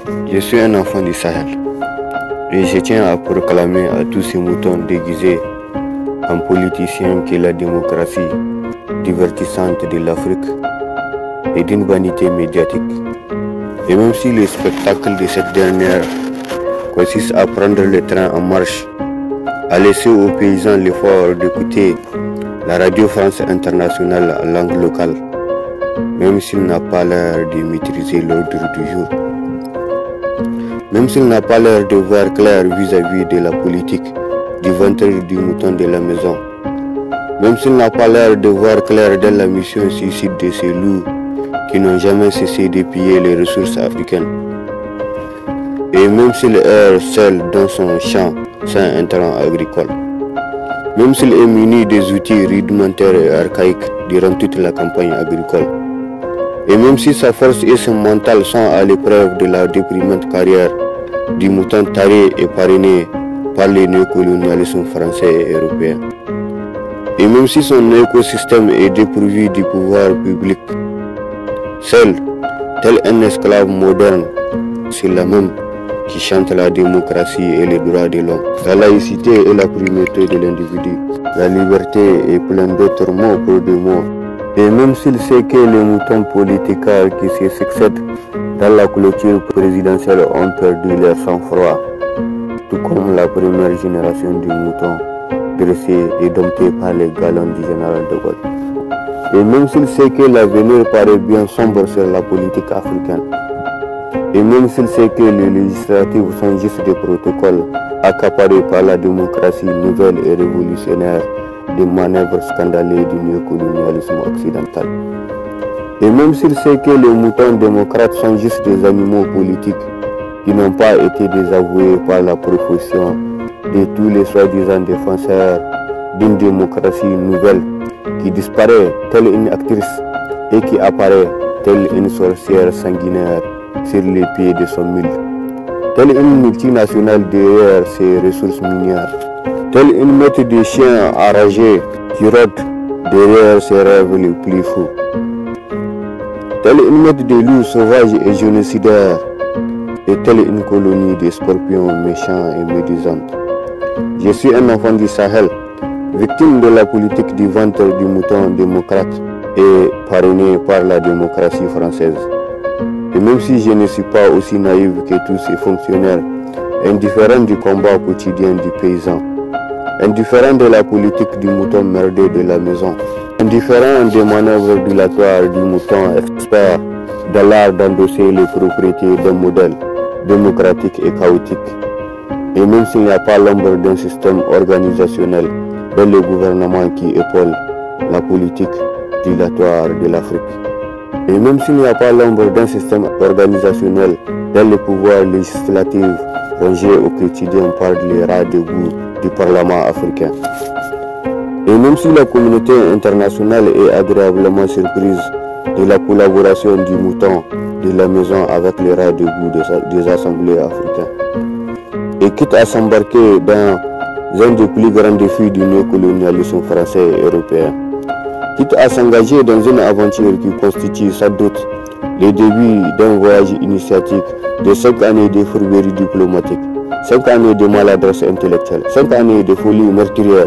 Je suis un enfant du Sahel et je tiens à proclamer à tous ces moutons déguisés en politiciens que la démocratie divertissante de l'Afrique est d'une vanité médiatique. Et même si le spectacle de cette dernière consiste à prendre le train en marche, à laisser aux paysans l'effort d'écouter la Radio France Internationale en langue locale, même s'il n'a pas l'air de maîtriser l'ordre du jour, même s'il n'a pas l'air de voir clair vis-à-vis de la politique du ventre du mouton de la maison, même s'il n'a pas l'air de voir clair dans la mission suicide de ces loups qui n'ont jamais cessé de piller les ressources africaines, et même s'il erre seul dans son champ sans intrant agricole, même s'il est muni des outils rudimentaires et archaïques durant toute la campagne agricole, et même si sa force et son mental sont à l'épreuve de la déprimante carrière du mouton taré et parrainé par le néocolonialisme français et européen, et même si son écosystème est dépourvu du pouvoir public, seul, tel un esclave moderne, c'est la même qui chante la démocratie et les droits de l'homme, la laïcité et la primauté de l'individu, la liberté et plein d'autres mots pour des mots. Et même s'il sait que les moutons politiques qui se succèdent dans la clôture présidentielle ont perdu leur sang-froid, tout comme la première génération du mouton dressé et dompté par les galons du général de Gaulle. Et même s'il sait que l'avenir paraît bien sombre sur la politique africaine, et même s'il sait que les législatives sont juste des protocoles accaparés par la démocratie nouvelle et révolutionnaire des manœuvres scandaleuses du néocolonialisme occidental, et même s'il sait que les moutons démocrates sont juste des animaux politiques qui n'ont pas été désavoués par la profession de tous les soi-disant défenseurs d'une démocratie nouvelle qui disparaît telle une actrice et qui apparaît telle une sorcière sanguinaire sur les pieds de son mule, telle une multinationale derrière ses ressources minières, telle une meute de chiens enragés qui rôdent derrière ses rêves les plus fous, telle une meute de loups sauvages et génocidaires, et telle une colonie de scorpions méchants et médusantes. Je suis un enfant du Sahel, victime de la politique du ventre du mouton démocrate et parrainé par la démocratie française. Et même si je ne suis pas aussi naïf que tous ces fonctionnaires, indifférents du combat quotidien du paysan, indifférents de la politique du mouton merdé de la maison, indifférents des manœuvres dilatoires du mouton expert dans l'art d'endosser les propriétés d'un modèle démocratique et chaotique, et même s'il n'y a pas l'ombre d'un système organisationnel dans le gouvernement qui épaule la politique dilatoire de l'Afrique, et même s'il n'y a pas l'ombre d'un système organisationnel dans le pouvoir législatif rongé au quotidien par les rats de goût du Parlement africain, et même si la communauté internationale est agréablement surprise de la collaboration du mouton de la maison avec les rats de goût des assemblées africaines, et quitte à s'embarquer dans un des plus grands défis du néocolonialisme français et européen, quitte à s'engager dans une aventure qui constitue sans doute le début d'un voyage initiatique de 5 années de fourberie diplomatique, 5 années de maladresse intellectuelle, 5 années de folie meurtrière,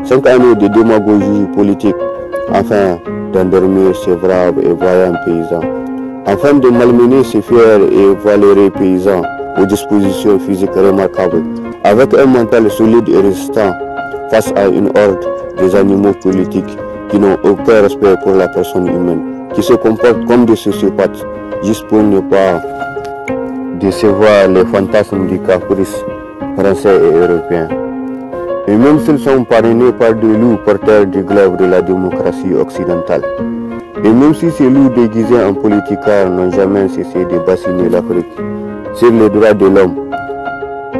5 années de démagogie politique, afin d'endormir ces braves et voyants paysans, afin de malmener ces fiers et valeureux paysans aux dispositions physiques remarquables, avec un mental solide et résistant face à une horde des animaux politiques qui n'ont aucun respect pour la personne humaine, qui se comportent comme des sociopathes juste pour ne pas décevoir les fantasmes du caprice français et européen. Et même s'ils sont parrainés par des loups porteurs du glaive de la démocratie occidentale, et même si ces loups déguisés en politicards n'ont jamais cessé de bassiner l'Afrique sur les droits de l'homme,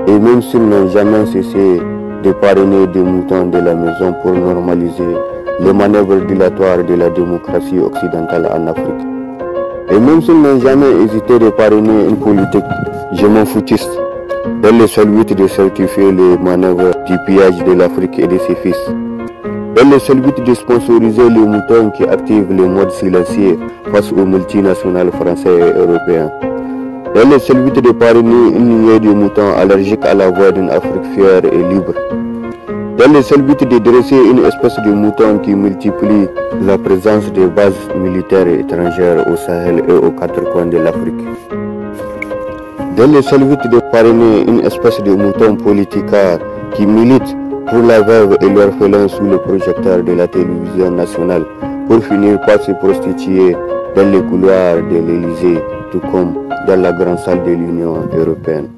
et même s'ils n'ont jamais cessé de parrainer des moutons de la maison pour normaliser les manœuvres dilatoires de la démocratie occidentale en Afrique, et même s'ils n'ont jamais hésité de parrainer une politique je m'en foutiste dans le seul but de certifier les manœuvres du pillage de l'Afrique et de ses fils, dans le seul but de sponsoriser les moutons qui activent les modes silencieux face aux multinationales français et européens, Dans le seul but de parrainer une lignée de moutons allergiques à la voix d'une Afrique fière et libre. Dans le seul but de dresser une espèce de mouton qui multiplie la présence des bases militaires étrangères au Sahel et aux quatre coins de l'Afrique. Dans le seul but de parrainer une espèce de mouton politicard qui milite pour la veuve et l'orphelin sous le projecteur de la télévision nationale pour finir par se prostituer dans les couloirs de l'Élysée, tout comme dans la grande salle de l'Union européenne.